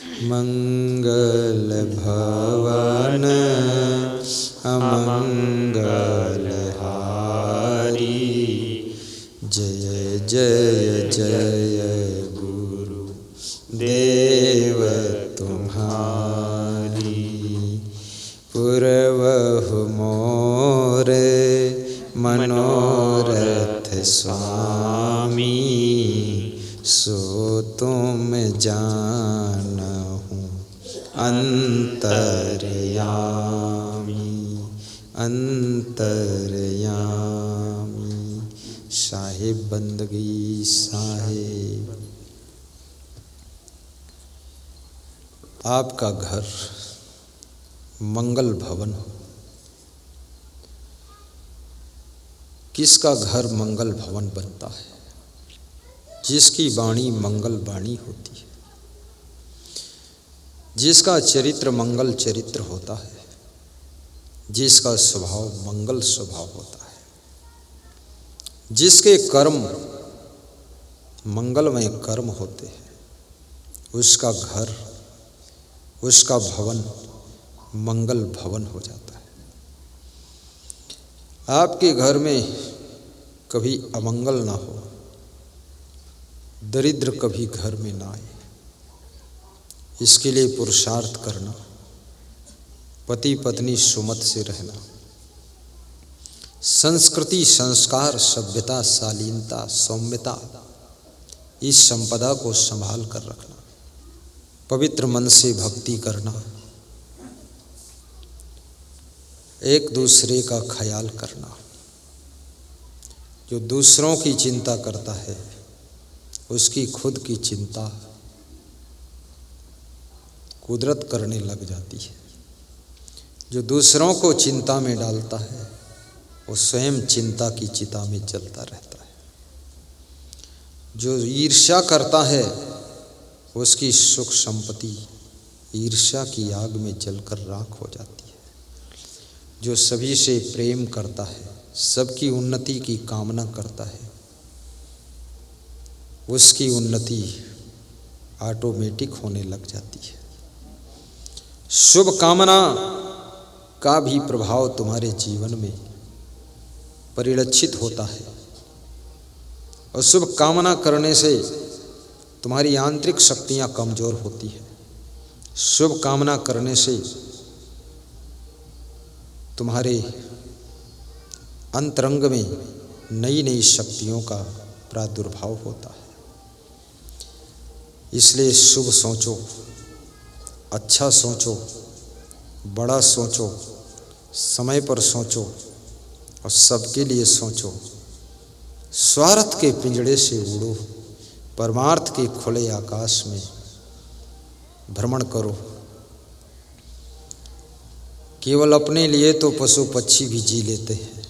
मंगल भवन अमंगल हारी। जय जय जय गुरु देव तुम्हारी। पुरवहु मोरे मनोरथ स्वामी। सो तुम जानहु अंतर्यामी अंतर्यामी। साहिब बंदगी साहिब। आपका घर मंगल भवन हो। किसका घर मंगल भवन बनता है? जिसकी वाणी मंगल वाणी होती है, जिसका चरित्र मंगल चरित्र होता है, जिसका स्वभाव मंगल स्वभाव होता है, जिसके कर्म मंगलमय कर्म होते हैं, उसका घर, उसका भवन मंगल भवन हो जाता है। आपके घर में कभी अमंगल ना हो, दरिद्र कभी घर में ना आए, इसके लिए पुरुषार्थ करना, पति पत्नी सुमत से रहना, संस्कृति संस्कार सभ्यता शालीनता सौम्यता इस संपदा को संभाल कर रखना, पवित्र मन से भक्ति करना, एक दूसरे का ख्याल करना। जो दूसरों की चिंता करता है उसकी खुद की चिंता कुदरत करने लग जाती है। जो दूसरों को चिंता में डालता है वो स्वयं चिंता की चिता में जलता रहता है। जो ईर्ष्या करता है उसकी सुख संपत्ति ईर्ष्या की आग में जलकर राख हो जाती है। जो सभी से प्रेम करता है, सबकी उन्नति की कामना करता है, उसकी उन्नति ऑटोमेटिक होने लग जाती है। शुभ कामना का भी प्रभाव तुम्हारे जीवन में परिलक्षित होता है और शुभ कामना करने से तुम्हारी आंतरिक शक्तियां कमजोर होती है। शुभ कामना करने से तुम्हारे अंतरंग में नई नई शक्तियों का प्रादुर्भाव होता है। इसलिए शुभ सोचो, अच्छा सोचो, बड़ा सोचो, समय पर सोचो और सबके लिए सोचो। स्वार्थ के पिंजड़े से उड़ो, परमार्थ के खुले आकाश में भ्रमण करो। केवल अपने लिए तो पशु पक्षी भी जी लेते हैं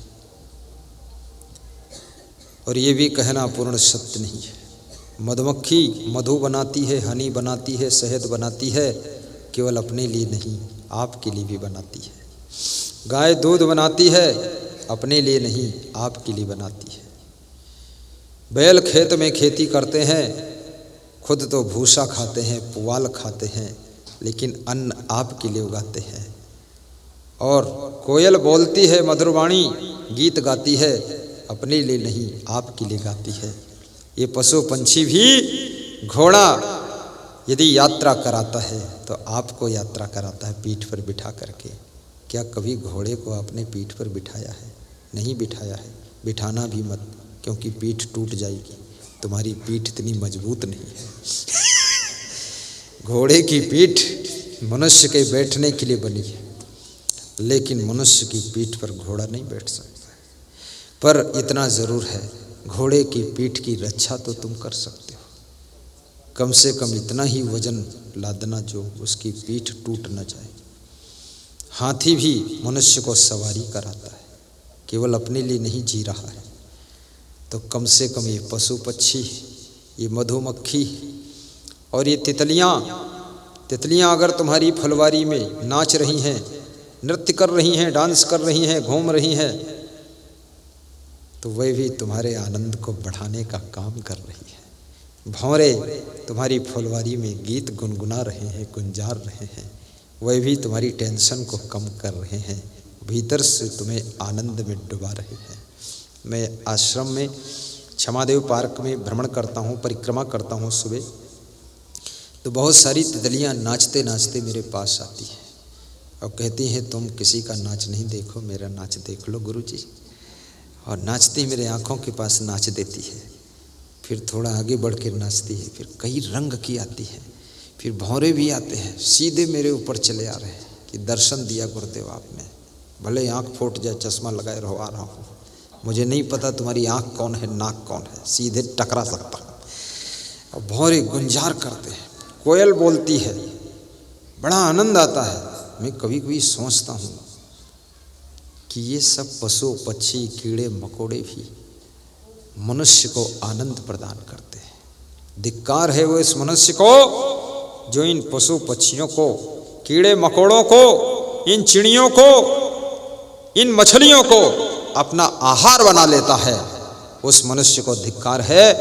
और ये भी कहना पूर्ण सत्य नहीं है। मधुमक्खी मधु बनाती है, हनी बनाती है, शहद बनाती है, केवल अपने लिए नहीं आपके लिए भी बनाती है। गाय दूध बनाती है, अपने लिए नहीं आपके लिए बनाती है। बैल खेत में खेती करते हैं, खुद तो भूसा खाते हैं, पुआल खाते हैं, लेकिन अन्न आपके लिए उगाते हैं। और कोयल बोलती है, मधुरवाणी गीत गाती है, अपने लिए नहीं आपके लिए गाती है। ये पशु पंछी भी घोड़ा यदि यात्रा कराता है तो आपको यात्रा कराता है पीठ पर बिठा करके। क्या कभी घोड़े को आपने पीठ पर बिठाया है? नहीं बिठाया है। बिठाना भी मत, क्योंकि पीठ टूट जाएगी। तुम्हारी पीठ इतनी मजबूत नहीं है। घोड़े की पीठ मनुष्य के बैठने के लिए बनी है, लेकिन मनुष्य की पीठ पर घोड़ा नहीं बैठ सकता। पर इतना ज़रूर है, घोड़े की पीठ की रक्षा तो तुम कर सकते हो। कम से कम इतना ही वजन लादना जो उसकी पीठ टूट न जाए। हाथी भी मनुष्य को सवारी कराता है, केवल अपने लिए नहीं जी रहा है। तो कम से कम ये पशु पक्षी, ये मधुमक्खी और ये तितलियाँ अगर तुम्हारी फुलवारी में नाच रही हैं, नृत्य कर रही हैं, डांस कर रही हैं, घूम रही हैं, तो वह भी तुम्हारे आनंद को बढ़ाने का काम कर रही है। भंवरे तुम्हारी फुलवारी में गीत गुनगुना रहे हैं, गुंजार रहे हैं, वह भी तुम्हारी टेंशन को कम कर रहे हैं, भीतर से तुम्हें आनंद में डुबा रहे हैं। मैं आश्रम में क्षमादेव पार्क में भ्रमण करता हूँ, परिक्रमा करता हूँ सुबह, तो बहुत सारी तितलियाँ नाचते नाचते मेरे पास आती हैं और कहती हैं तुम किसी का नाच नहीं देखो, मेरा नाच देख लो गुरुजी। और नाचती मेरे आँखों के पास नाच देती है, फिर थोड़ा आगे बढ़ कर नाचती है, फिर कई रंग की आती है, फिर भौरे भी आते हैं, सीधे मेरे ऊपर चले आ रहे हैं कि दर्शन दिया गुरुदेव आपने, भले आँख फूट जाए, चश्मा लगाए रहो, आ रहा हूँ, मुझे नहीं पता तुम्हारी आँख कौन है, नाक कौन है, सीधे टकरा सकता हूँ। और भौरे गुंजार करते हैं, कोयल बोलती है, बड़ा आनंद आता है। मैं कभी कभी सोचता हूँ कि ये सब पशु पक्षी कीड़े मकोड़े भी मनुष्य को आनंद प्रदान करते हैं। धिक्कार है वो इस मनुष्य को जो इन पशु पक्षियों को, कीड़े मकोड़ों को, इन चिड़ियों को, इन मछलियों को अपना आहार बना लेता है। उस मनुष्य को धिक्कार है।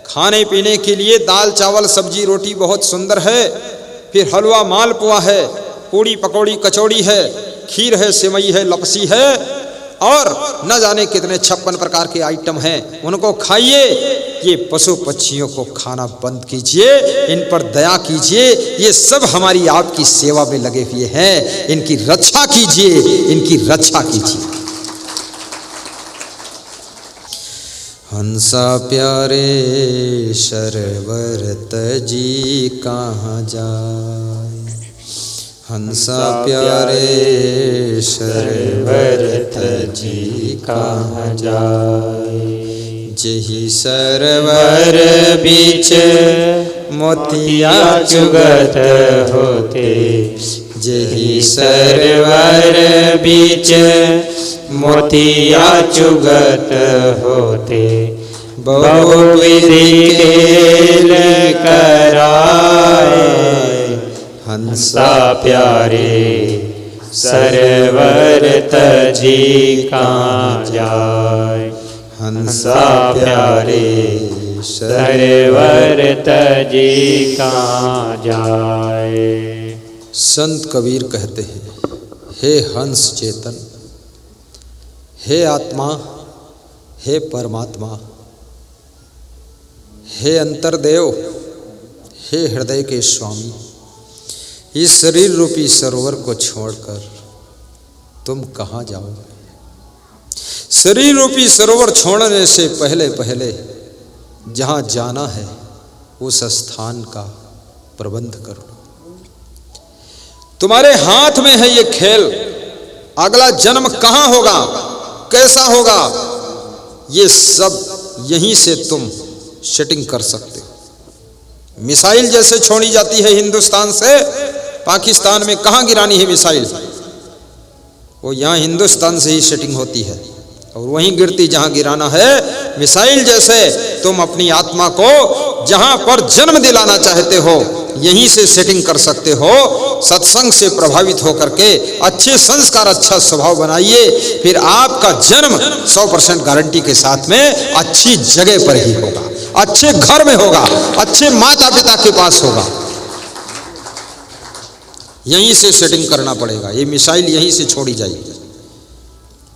खाने पीने के लिए दाल चावल सब्जी रोटी बहुत सुंदर है, फिर हलवा मालपुआ है, पूड़ी पकौड़ी कचौड़ी है, खीर है, सेवई है, लपसी है और न जाने कितने 56 प्रकार के आइटम हैं, उनको खाइए। ये पशु पक्षियों को खाना बंद कीजिए, इन पर दया कीजिए। ये सब हमारी आपकी सेवा में लगे हुए हैं, इनकी रक्षा कीजिए, इनकी रक्षा कीजिए। हंसा प्यारे शरवर तजी कहाँ जाए, हंसा प्यारे शरवर तजी कहाँ जाए। जेहि सरवर बीच मोतिया चुगत होते, जेहि सरवर बीच मोतिया चुगत होते। बहुविधि खेल कराए, हंसा प्यारे सरवर तजी कहाँ जाए, हंसा प्यारे सरवर तजी कहाँ जाए। संत कबीर कहते हैं, हे हंस चेतन, हे आत्मा, हे परमात्मा, हे अंतर्देव, हे हृदय के स्वामी, इस शरीर रूपी सरोवर को छोड़कर तुम कहाँ जाओगे? शरीर रूपी सरोवर छोड़ने से पहले पहले जहाँ जाना है उस स्थान का प्रबंध करो। तुम्हारे हाथ में है ये खेल। अगला जन्म कहाँ होगा, कैसा होगा, ये सब यहीं से तुम सेटिंग कर सकते हो। मिसाइल जैसे छोड़ी जाती है हिंदुस्तान से पाकिस्तान में, कहाँ गिरानी है मिसाइल, वो यहाँ हिंदुस्तान से ही सेटिंग होती है और वहीं गिरती जहाँ गिराना है। मिसाइल जैसे तुम अपनी आत्मा को जहाँ पर जन्म दिलाना चाहते हो यहीं से सेटिंग कर सकते हो। सत्संग से प्रभावित होकर के अच्छे संस्कार, अच्छा स्वभाव बनाइए, फिर आपका जन्म 100% गारंटी के साथ में अच्छी जगह पर ही होगा, अच्छे घर में होगा, अच्छे माता पिता के पास होगा। यहीं से सेटिंग करना पड़ेगा, ये मिसाइल यहीं से छोड़ी जाएगी।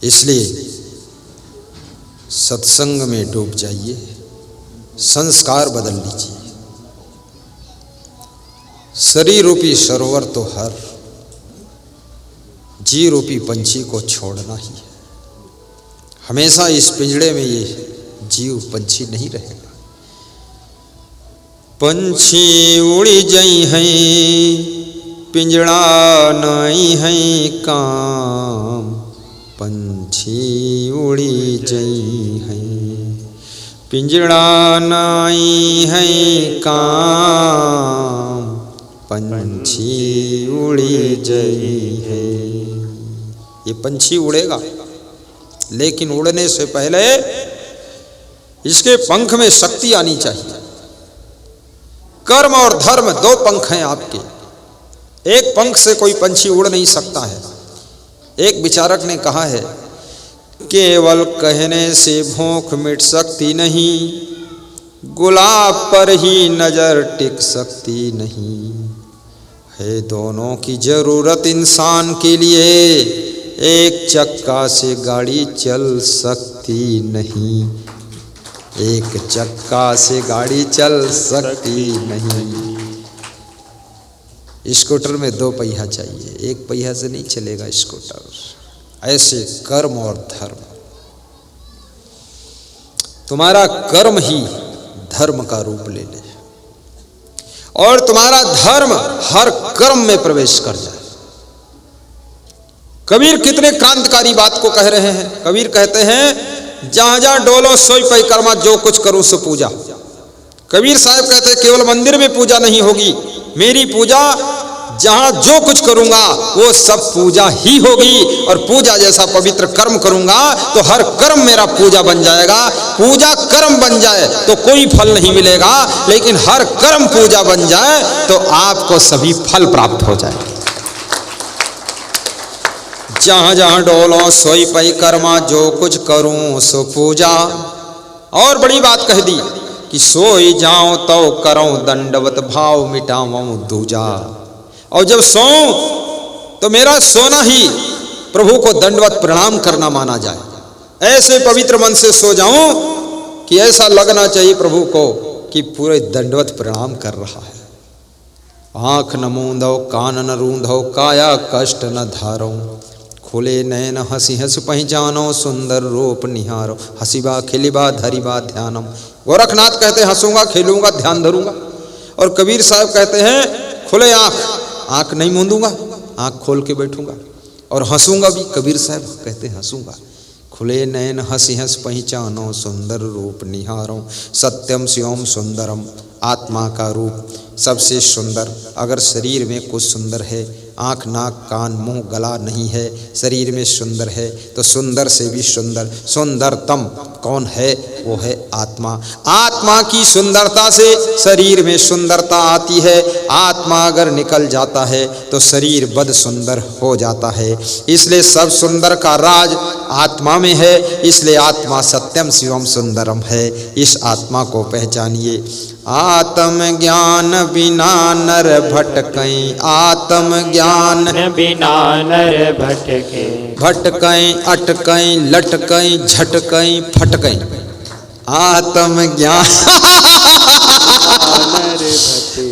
इसलिए सत्संग में डूब जाइए, संस्कार बदल लीजिए। शरीर रूपी सरोवर तो हर जी रूपी पंछी को छोड़ना ही है। हमेशा इस पिंजड़े में ये जीव पंछी नहीं रहेगा। पंछी उड़ी जाई हैं, पिंजड़ा नहीं है काम, पंछी उड़ी जाई हैं, पिंजड़ा नहीं है काम, पंछी उड़ी जाई है। ये पंछी उड़ेगा, लेकिन उड़ने से पहले इसके पंख में शक्ति आनी चाहिए। कर्म और धर्म दो पंख हैं आपके, एक पंख से कोई पंछी उड़ नहीं सकता है। एक विचारक ने कहा है, केवल कहने से भूख मिट सकती नहीं, गुलाब पर ही नजर टिक सकती नहीं है, दोनों की जरूरत इंसान के लिए, एक चक्का से गाड़ी चल सकती नहीं, एक चक्का से गाड़ी चल सकती नहीं। स्कूटर में 2 पहिया चाहिए, एक पहिया से नहीं चलेगा स्कूटर। ऐसे कर्म और धर्म, तुम्हारा कर्म ही धर्म का रूप ले ले और तुम्हारा धर्म हर कर्म में प्रवेश कर जाए। कबीर कितने क्रांतिकारी बात को कह रहे हैं। कबीर कहते हैं जहां जहां डोलो सोई परिक्रमा, जो कुछ करूं सो पूजा। कबीर साहब कहते हैं केवल मंदिर में पूजा नहीं होगी, मेरी पूजा जहां जो कुछ करूंगा वो सब पूजा ही होगी। और पूजा जैसा पवित्र कर्म करूंगा तो हर कर्म मेरा पूजा बन जाएगा। पूजा कर्म बन जाए तो कोई फल नहीं मिलेगा, लेकिन हर कर्म पूजा बन जाए तो आपको सभी फल प्राप्त हो जाए। जहां जहां डोलो सोई परिक्रमा, जो कुछ करूं सो पूजा। और बड़ी बात कह दी कि सोई जाऊं तो करूं दंडवत भाव मिटाऊं दूजा। और जब सोऊं तो मेरा सोना ही प्रभु को दंडवत प्रणाम करना माना जाए। ऐसे पवित्र मन से सो जाऊं कि ऐसा लगना चाहिए प्रभु को कि पूरे दंडवत प्रणाम कर रहा है। आंख न मूंदो, कान न रूंधो, काया कष्ट न धारो, खुले नयन हंसी हंस पहचानो, सुंदर रूप निहारो, हसीबा खिलिबा धरिबा ध्यानम। गोरखनाथ कहते हैं हंसूंगा खेलूंगा ध्यान धरूंगा। और कबीर साहब कहते हैं खुले आंख नहीं मूंदूंगा, आंख खोल के बैठूंगा और हंसूंगा भी। कबीर साहब कहते हैं हंसूंगा। खुले नयन हंसी हंस पहचानो, सुंदर रूप निहारो, सत्यम शिवम सुंदरम। आत्मा का रूप सबसे सुंदर। अगर शरीर में कुछ सुंदर है, आँख नाक कान मुंह गला नहीं है, शरीर में सुंदर है, तो सुंदर से भी सुंदर सुंदरतम कौन है? वो है आत्मा। आत्मा की सुंदरता से शरीर में सुंदरता आती है। आत्मा अगर निकल जाता है तो शरीर बद सुंदर हो जाता है। इसलिए सब सुंदर का राज आत्मा में है। इसलिए आत्मा सत्यम शिवम सुंदरम है। इस आत्मा को पहचानिए। आत्म ज्ञान बिना नर भटकैं, आत्म ज्ञान बिना नर भटकें, भटकैं अटकैं लटकैं झटकैं फटकैं। आत्म ज्ञान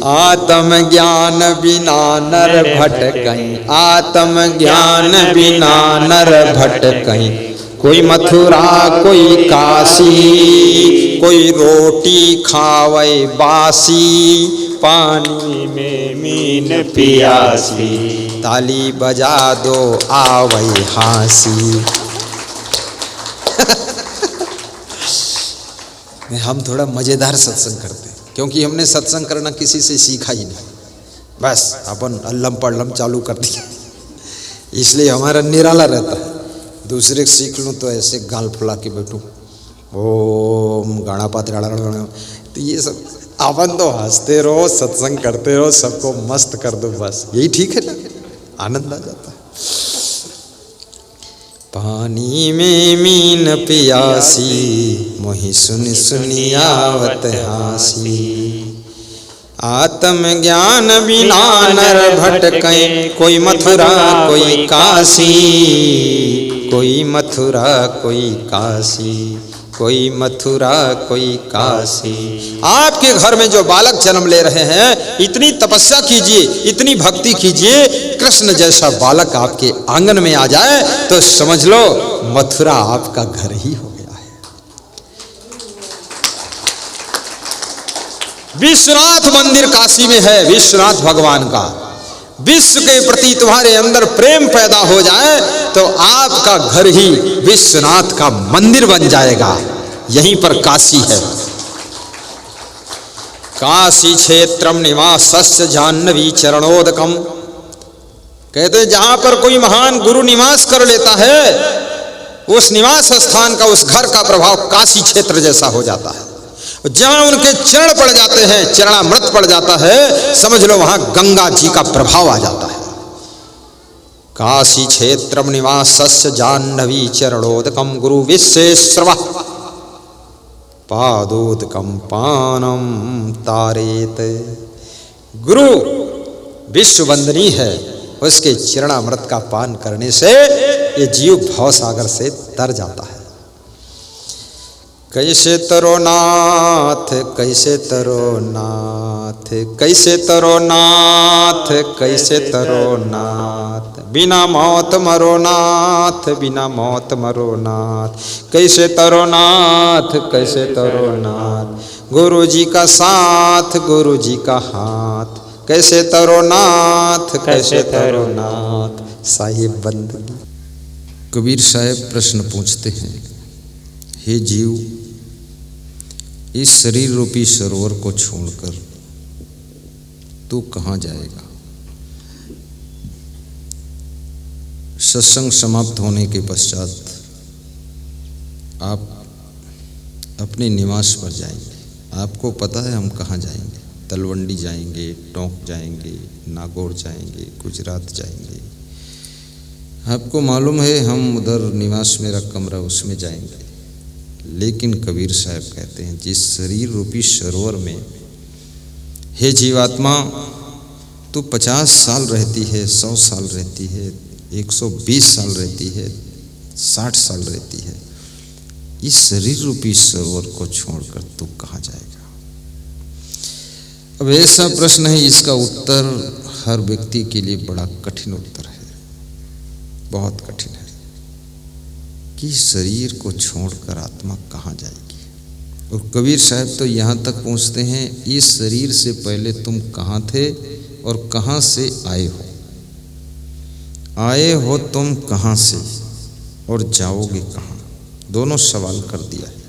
आत्म ज्ञान बिना नर भटकैं, आत्म ज्ञान बिना नर भटकैं। कोई मथुरा कोई काशी, कोई रोटी खावे बासी, पानी में मीन पियासी, ताली बजा दो आवे हासी। हम थोड़ा मजेदार सत्संग करते हैं, क्योंकि हमने सत्संग करना किसी से सीखा ही नहीं, बस अपन अल्लम पल्लम चालू कर दिया, इसलिए हमारा निराला रहता है। दूसरे सीख लूँ तो ऐसे गाल फुला के बैठूँ, ओम गणापति, तो ये सब अपन तो हंसते रहो, सत्संग करते रहो, सबको मस्त कर दो, बस यही ठीक है ना, आनंद आ जाता है। पानी में मीन पियासी, मोहि सुन सुनी आवत हासी। आत्म ज्ञान बिना नर भटकैं, कोई मथुरा कोई काशी, कोई मथुरा कोई काशी, कोई मथुरा कोई काशी। आपके घर में जो बालक जन्म ले रहे हैं, इतनी तपस्या कीजिए, इतनी भक्ति कीजिए, कृष्ण जैसा बालक आपके आंगन में आ जाए तो समझ लो मथुरा आपका घर ही हो गया है। विश्वनाथ मंदिर काशी में है, विश्वनाथ भगवान का। विश्व के प्रति तुम्हारे अंदर प्रेम पैदा हो जाए तो आपका घर ही विश्वनाथ का मंदिर बन जाएगा। यहीं पर काशी है। काशी क्षेत्रम निवासस्य जाह्नवी चरणोदकम। कहते जहां पर कोई महान गुरु निवास कर लेता है, उस निवास स्थान का, उस घर का प्रभाव काशी क्षेत्र जैसा हो जाता है। जहां उनके चरण पड़ जाते हैं, चरणामृत पड़ जाता है, समझ लो वहां गंगा जी का प्रभाव आ जाता है। काशी क्षेत्रम निवासस्य जाह्नवी चरणोदकम गुरु विश्वेश्वर। पादोदकंपानम तारेत। गुरु विश्व वंदनीय है, उसके चरणामृत का पान करने से ये जीव भव सागर से तर जाता है। कैसे तरो नाथ, कैसे तरो नाथ, कैसे तरो नाथ, कैसे तरो नाथ, बिना मौत मरो नाथ, बिना मौत मरो नाथ, कैसे तरो नाथ, कैसे तरो नाथ, गुरु जी का साथ, गुरु जी का हाथ, कैसे तरो नाथ, कैसे तरो नाथ, साहिब बंदगी। कबीर साहब प्रश्न पूछते हैं, हे जीव, इस शरीर रूपी सरोवर को छोड़कर तू कहाँ जाएगा? सत्संग समाप्त होने के पश्चात आप अपने निवास पर जाएंगे। आपको पता है हम कहाँ जाएंगे? तलवंडी जाएंगे, टोंक जाएंगे, नागौर जाएंगे, गुजरात जाएंगे। आपको मालूम है हम उधर निवास मेरा कमरा उसमें जाएंगे। लेकिन कबीर साहब कहते हैं, जिस शरीर रूपी सरोवर में हे जीवात्मा तू 50 साल रहती है, 100 साल रहती है, 120 साल रहती है, 60 साल रहती है, इस शरीर रूपी सरोवर को छोड़कर तू कहाँ जाएगा? अब ऐसा प्रश्न है, इसका उत्तर हर व्यक्ति के लिए बड़ा कठिन उत्तर है, बहुत कठिन है कि शरीर को छोड़कर आत्मा कहाँ जाएगी। और कबीर साहब तो यहाँ तक पहुँचते हैं, इस शरीर से पहले तुम कहाँ थे और कहाँ से आए हो? आए हो तुम कहाँ से और जाओगे कहाँ? दोनों सवाल कर दिया है।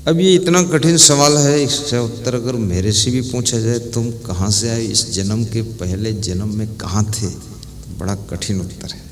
अब ये इतना कठिन सवाल है, इसका उत्तर अगर मेरे से भी पूछा जाए, तुम कहाँ से आए, इस जन्म के पहले जन्म में कहाँ थे, तो बड़ा कठिन उत्तर है।